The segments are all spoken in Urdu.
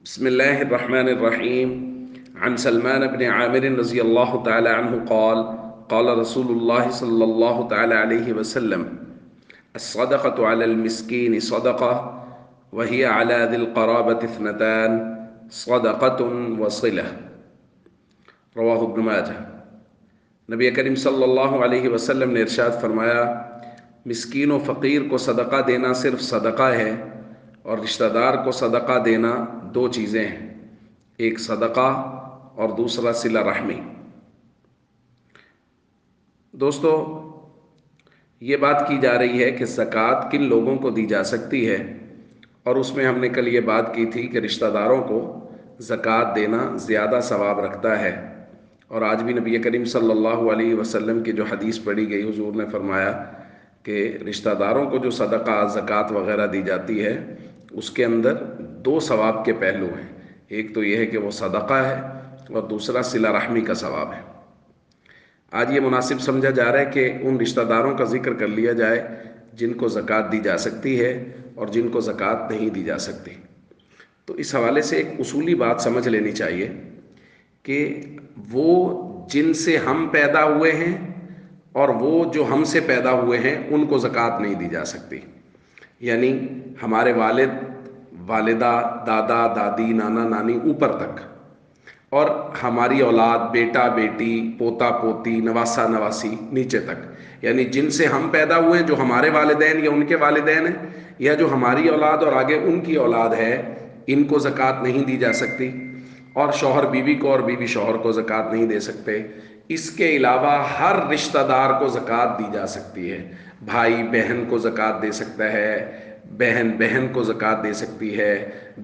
بسم الله الرحمن الرحيم. عن سلمان بن عامر رضي الله تعالى عنه قال قال رسول الله صلى الله تعالى عليه وسلم: الصدقة على المسكين صدقة، وهي على ذي القرابة اثنتان، صدقة وصلة. رواہ ابن ماجہ۔ نبی کریم صلی اللہ علیہ وسلم نے ارشاد فرمایا، مسکین و فقیر کو صدقہ دینا صرف صدقہ ہے، اور رشتہ دار کو صدقہ دینا دو چیزیں ہیں، ایک صدقہ اور دوسرا صلہ رحمی۔ دوستو، یہ بات کی جا رہی ہے کہ زکوٰۃ کن لوگوں کو دی جا سکتی ہے، اور اس میں ہم نے کل یہ بات کی تھی کہ رشتہ داروں کو زکوٰۃ دینا زیادہ ثواب رکھتا ہے۔ اور آج بھی نبی کریم صلی اللہ علیہ وسلم کی جو حدیث پڑھی گئی، حضور نے فرمایا کہ رشتہ داروں کو جو صدقہ زکوٰۃ وغیرہ دی جاتی ہے، اس کے اندر دو ثواب کے پہلو ہیں، ایک تو یہ ہے کہ وہ صدقہ ہے، اور دوسرا صلہ رحمی کا ثواب ہے۔ آج یہ مناسب سمجھا جا رہا ہے کہ ان رشتہ داروں کا ذکر کر لیا جائے جن کو زکوٰۃ دی جا سکتی ہے اور جن کو زکوٰۃ نہیں دی جا سکتی۔ تو اس حوالے سے ایک اصولی بات سمجھ لینی چاہیے کہ وہ جن سے ہم پیدا ہوئے ہیں اور وہ جو ہم سے پیدا ہوئے ہیں، ان کو زکوٰۃ نہیں دی جا سکتی۔ یعنی ہمارے والد، والدہ، دادا، دادی، نانا، نانی، اوپر تک، اور ہماری اولاد، بیٹا، بیٹی، پوتا، پوتی، نواسا، نواسی، نیچے تک، یعنی جن سے ہم پیدا ہوئے، جو ہمارے والدین یا ان کے والدین ہیں، یا جو ہماری اولاد اور آگے ان کی اولاد ہے، ان کو زکوٰۃ نہیں دی جا سکتی۔ اور شوہر بیوی کو اور بیوی شوہر کو زکوٰۃ نہیں دے سکتے۔ اس کے علاوہ ہر رشتہ دار کو زکوٰۃ دی جا سکتی ہے۔ بھائی بہن کو زکوٰۃ دے سکتا ہے، بہن بہن کو زکوٰۃ دے سکتی ہے،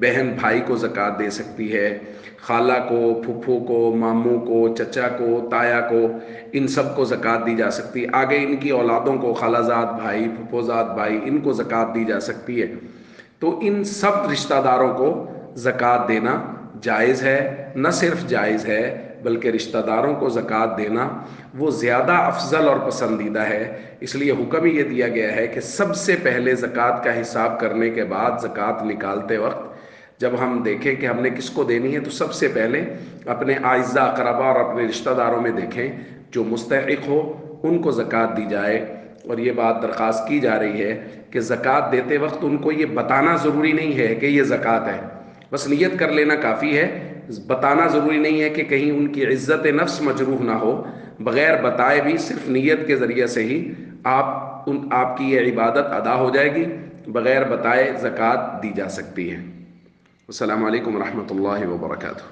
بہن بھائی کو زکوٰۃ دے سکتی ہے، خالہ کو، پھپھو کو، ماموں کو، چچا کو، تایا کو، ان سب کو زکوٰۃ دی جا سکتی ہے۔ آگے ان کی اولادوں کو، خالہ زاد بھائی، پھپھو زاد بھائی، ان کو زکوٰۃ دی جا سکتی ہے۔ تو ان سب رشتہ داروں کو زکوٰۃ دینا جائز ہے، نہ صرف جائز ہے بلکہ رشتہ داروں کو زکوٰۃ دینا وہ زیادہ افضل اور پسندیدہ ہے۔ اس لیے حکم یہ دیا گیا ہے کہ سب سے پہلے زکوٰۃ کا حساب کرنے کے بعد زکوٰۃ نکالتے وقت جب ہم دیکھیں کہ ہم نے کس کو دینی ہے، تو سب سے پہلے اپنے اعزاء اقربا اور اپنے رشتہ داروں میں دیکھیں، جو مستحق ہو ان کو زکوٰۃ دی جائے۔ اور یہ بات درخواست کی جا رہی ہے کہ زکوٰۃ دیتے وقت ان کو یہ بتانا ضروری نہیں ہے کہ یہ زکوٰۃ ہے، بس نیت کر لینا کافی ہے۔ بتانا ضروری نہیں ہے کہ کہیں ان کی عزت نفس مجروح نہ ہو۔ بغیر بتائے بھی صرف نیت کے ذریعے سے ہی آپ کی یہ عبادت ادا ہو جائے گی، بغیر بتائے زکوٰۃ دی جا سکتی ہے۔ السلام علیکم ورحمۃ اللہ وبرکاتہ۔